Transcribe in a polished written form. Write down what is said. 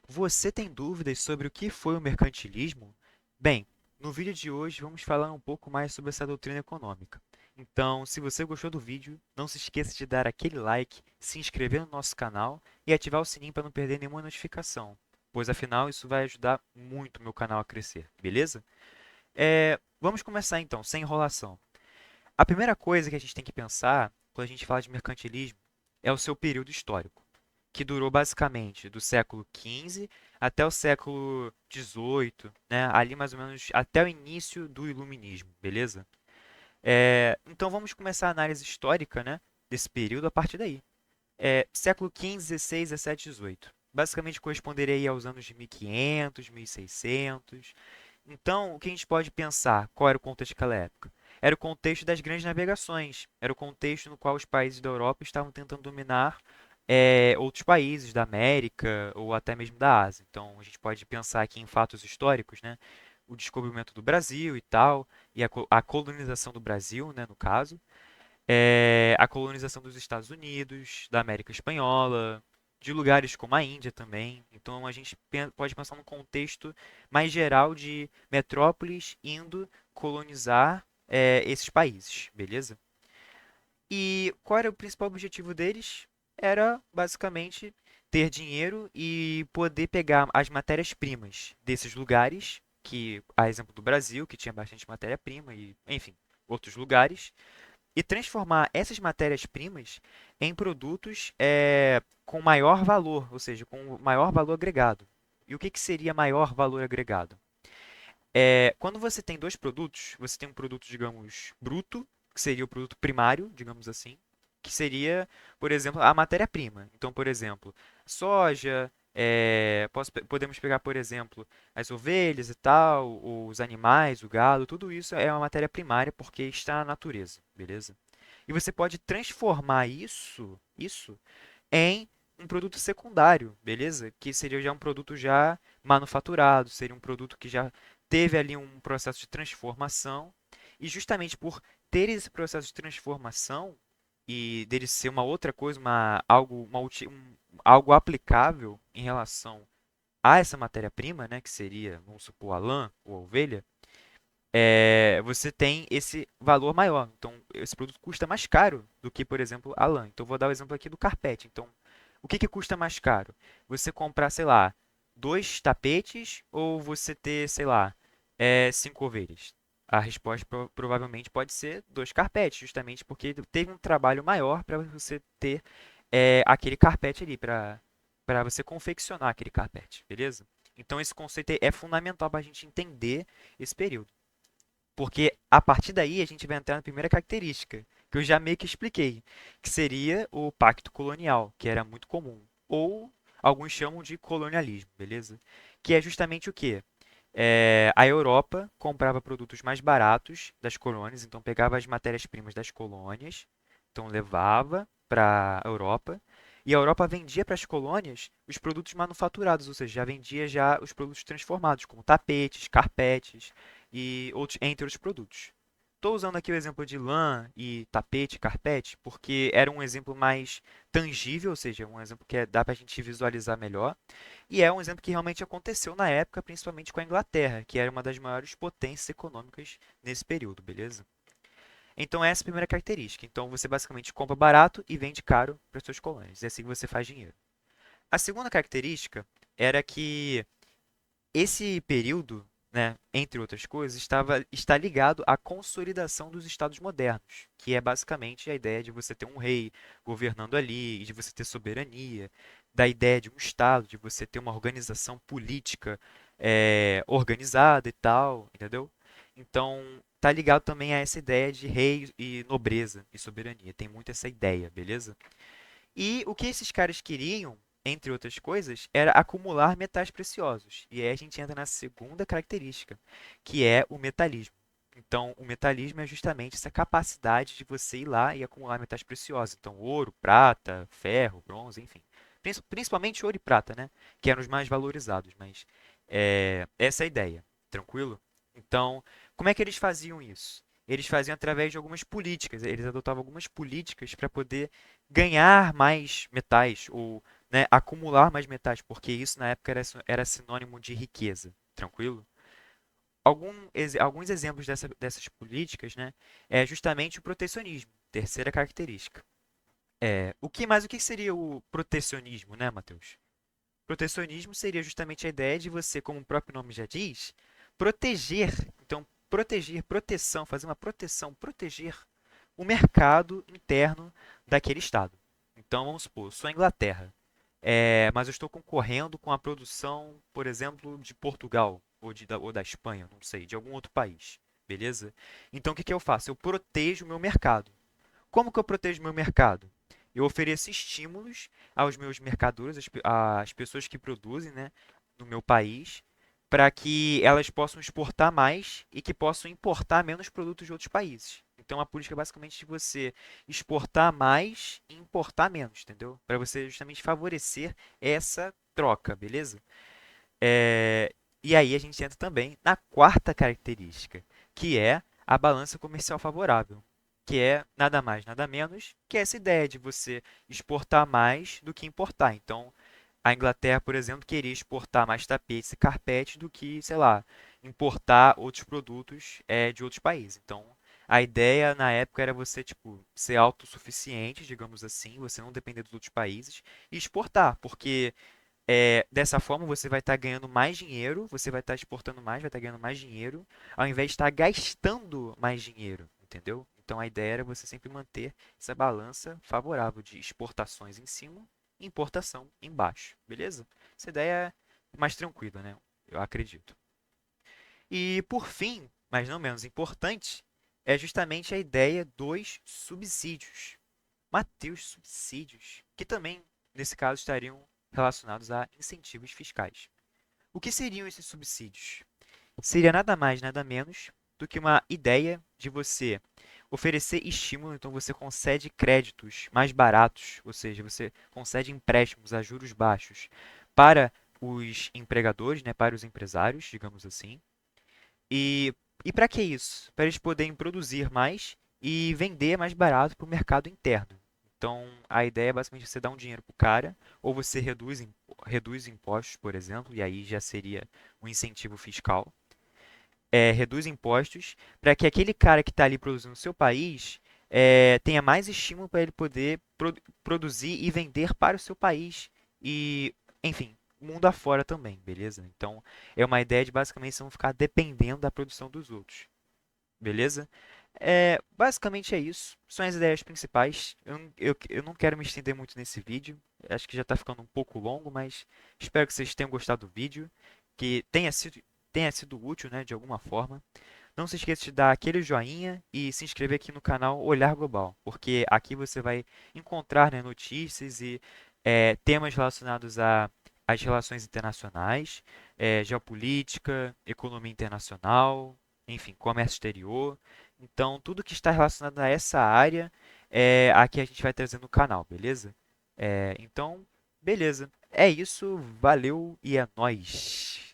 Você tem dúvidas sobre o que foi o mercantilismo? Bem, no vídeo de hoje vamos falar um pouco mais sobre essa doutrina econômica. Então, se você gostou do vídeo, não se esqueça de dar aquele like, se inscrever no nosso canal e ativar o sininho para não perder nenhuma notificação, pois afinal isso vai ajudar muito o meu canal a crescer, beleza? Vamos começar então, sem enrolação. A primeira coisa que a gente tem que pensar quando a gente fala de mercantilismo é o seu período histórico, que durou basicamente do século XV até o século XVIII, né? Ali mais ou menos até o início do Iluminismo, beleza? Então vamos começar a análise histórica, né, desse período a partir daí. Século XV, XVI, XVII, XVIII. Basicamente corresponderia aí aos anos de 1500, 1600. Então, o que a gente pode pensar? Qual era o contexto daquela época? Era o contexto das grandes navegações. Era o contexto no qual os países da Europa estavam tentando dominar outros países da América ou até mesmo da Ásia. Então, a gente pode pensar aqui em fatos históricos, né? O descobrimento do Brasil e tal, e a colonização do Brasil, né, no caso. A colonização dos Estados Unidos, da América Espanhola, de lugares como a Índia também. Então a gente pode pensar num contexto mais geral de metrópoles indo colonizar esses países, beleza? E qual era o principal objetivo deles? Era basicamente ter dinheiro e poder pegar as matérias-primas desses lugares, que a exemplo do Brasil, que tinha bastante matéria-prima e, enfim, outros lugares, e transformar essas matérias-primas em produtos com maior valor, ou seja, com maior valor agregado. E o que, que seria maior valor agregado? Quando você tem dois produtos, você tem um produto, digamos, bruto, que seria o produto primário, digamos assim, que seria, por exemplo, a matéria-prima. Então, por exemplo, soja, podemos pegar, por exemplo, as ovelhas e tal, os animais, o gado, tudo isso é uma matéria primária porque está na natureza, beleza? E você pode transformar isso em um produto secundário, beleza? Que seria já um produto já manufaturado, seria um produto que já teve ali um processo de transformação. E justamente por ter esse processo de transformação e dele ser uma outra coisa, algo aplicável em relação a essa matéria-prima, né, que seria, vamos supor, a lã ou a ovelha, você tem esse valor maior. Então, esse produto custa mais caro do que, por exemplo, a lã. Então, vou dar o exemplo aqui do carpete. Então, o que que custa mais caro? Você comprar, sei lá, dois tapetes ou você ter, sei lá, cinco ovelhas? A resposta provavelmente pode ser dois carpetes, justamente porque teve um trabalho maior para você ter aquele carpete ali, para você confeccionar aquele carpete, beleza? Então, esse conceito é fundamental para a gente entender esse período. Porque a partir daí a gente vai entrar na primeira característica, que eu já meio que expliquei, que seria o pacto colonial, que era muito comum, ou alguns chamam de colonialismo, beleza? Que é justamente o quê? A Europa comprava produtos mais baratos das colônias, então pegava as matérias-primas das colônias, então levava para a Europa, e a Europa vendia para as colônias os produtos manufaturados, ou seja, já vendia já os produtos transformados, como tapetes, carpetes e outros, entre outros produtos. Estou usando aqui o exemplo de lã e tapete, carpete, porque era um exemplo mais tangível, ou seja, um exemplo que dá para a gente visualizar melhor. E é um exemplo que realmente aconteceu na época, principalmente com a Inglaterra, que era uma das maiores potências econômicas nesse período, beleza? Então essa é a primeira característica. Então você basicamente compra barato e vende caro para suas colônias. E assim você faz dinheiro. A segunda característica era que esse período, né, entre outras coisas, está ligado à consolidação dos estados modernos, que é basicamente a ideia de você ter um rei governando ali, de você ter soberania, da ideia de um estado, de você ter uma organização política organizada e tal, entendeu? Então, tá ligado também a essa ideia de rei e nobreza e soberania. Tem muito essa ideia, beleza? E o que esses caras queriam, entre outras coisas, era acumular metais preciosos. E aí a gente entra na segunda característica, que é o metalismo. Então, o metalismo é justamente essa capacidade de você ir lá e acumular metais preciosos. Então, ouro, prata, ferro, bronze, enfim. Principalmente ouro e prata, né? Que eram os mais valorizados. Mas essa é a ideia. Tranquilo? Então, como é que eles faziam isso? Eles faziam através de algumas políticas. Eles adotavam algumas políticas para poder ganhar mais metais ou, né, acumular mais metais, porque isso na época era sinônimo de riqueza, tranquilo? Alguns exemplos dessas políticas, né, é justamente o protecionismo, terceira característica. O que seria o protecionismo, né, Matheus? Protecionismo seria justamente a ideia de você, como o próprio nome já diz, proteger. Então, proteger, proteção, fazer uma proteção, proteger o mercado interno daquele estado. Então, vamos supor, eu sou a Inglaterra, mas eu estou concorrendo com a produção, por exemplo, de Portugal ou da Espanha, não sei, de algum outro país, beleza? Então, o que eu faço? Eu protejo o meu mercado. Como que eu protejo meu mercado? Eu ofereço estímulos aos meus mercadores, às pessoas que produzem, né, no meu país, para que elas possam exportar mais e que possam importar menos produtos de outros países. Então, a política é basicamente de você exportar mais e importar menos, entendeu? Para você justamente favorecer essa troca, beleza? É, E aí a gente entra também na quarta característica, que é a balança comercial favorável, que é nada mais, nada menos que essa ideia de você exportar mais do que importar. Então, a Inglaterra, por exemplo, queria exportar mais tapetes e carpetes do que, sei lá, importar outros produtos de outros países. Então, a ideia na época era você, tipo, ser autossuficiente, digamos assim, você não depender dos outros países e exportar, porque dessa forma, você vai estar ganhando mais dinheiro, você vai estar exportando mais, vai estar ganhando mais dinheiro, ao invés de estar gastando mais dinheiro, entendeu? Então, a ideia era você sempre manter essa balança favorável de exportações em cima e importação embaixo, beleza? Essa ideia é mais tranquila, né? Eu acredito. E, por fim, mas não menos importante, é justamente a ideia dos subsídios. Mateus, subsídios, que também, nesse caso, estariam relacionados a incentivos fiscais. O que seriam esses subsídios? Seria nada mais, nada menos do que uma ideia de você oferecer estímulo, então você concede créditos mais baratos, ou seja, você concede empréstimos a juros baixos para os empregadores, né, para os empresários, digamos assim. E, e para que isso? Para eles poderem produzir mais e vender mais barato para o mercado interno. Então, a ideia é basicamente você dar um dinheiro para o cara, ou você reduz impostos, por exemplo, e aí já seria um incentivo fiscal. Reduz impostos para que aquele cara que está ali produzindo no seu país tenha mais estímulo para ele poder produzir e vender para o seu país. E, enfim, mundo afora também, beleza? Então, é uma ideia de basicamente você não ficar dependendo da produção dos outros, beleza? Basicamente é isso. São as ideias principais. Eu não quero me estender muito nesse vídeo. Acho que já está ficando um pouco longo, mas espero que vocês tenham gostado do vídeo, que tenha sido útil, né, de alguma forma. Não se esqueça de dar aquele joinha e se inscrever aqui no canal Olhar Global, porque aqui você vai encontrar, né, notícias e temas relacionados às relações internacionais, geopolítica, economia internacional, enfim, comércio exterior. Então, tudo que está relacionado a essa área aqui a gente vai trazer no canal, beleza? Então, beleza. É isso, valeu e é nóis!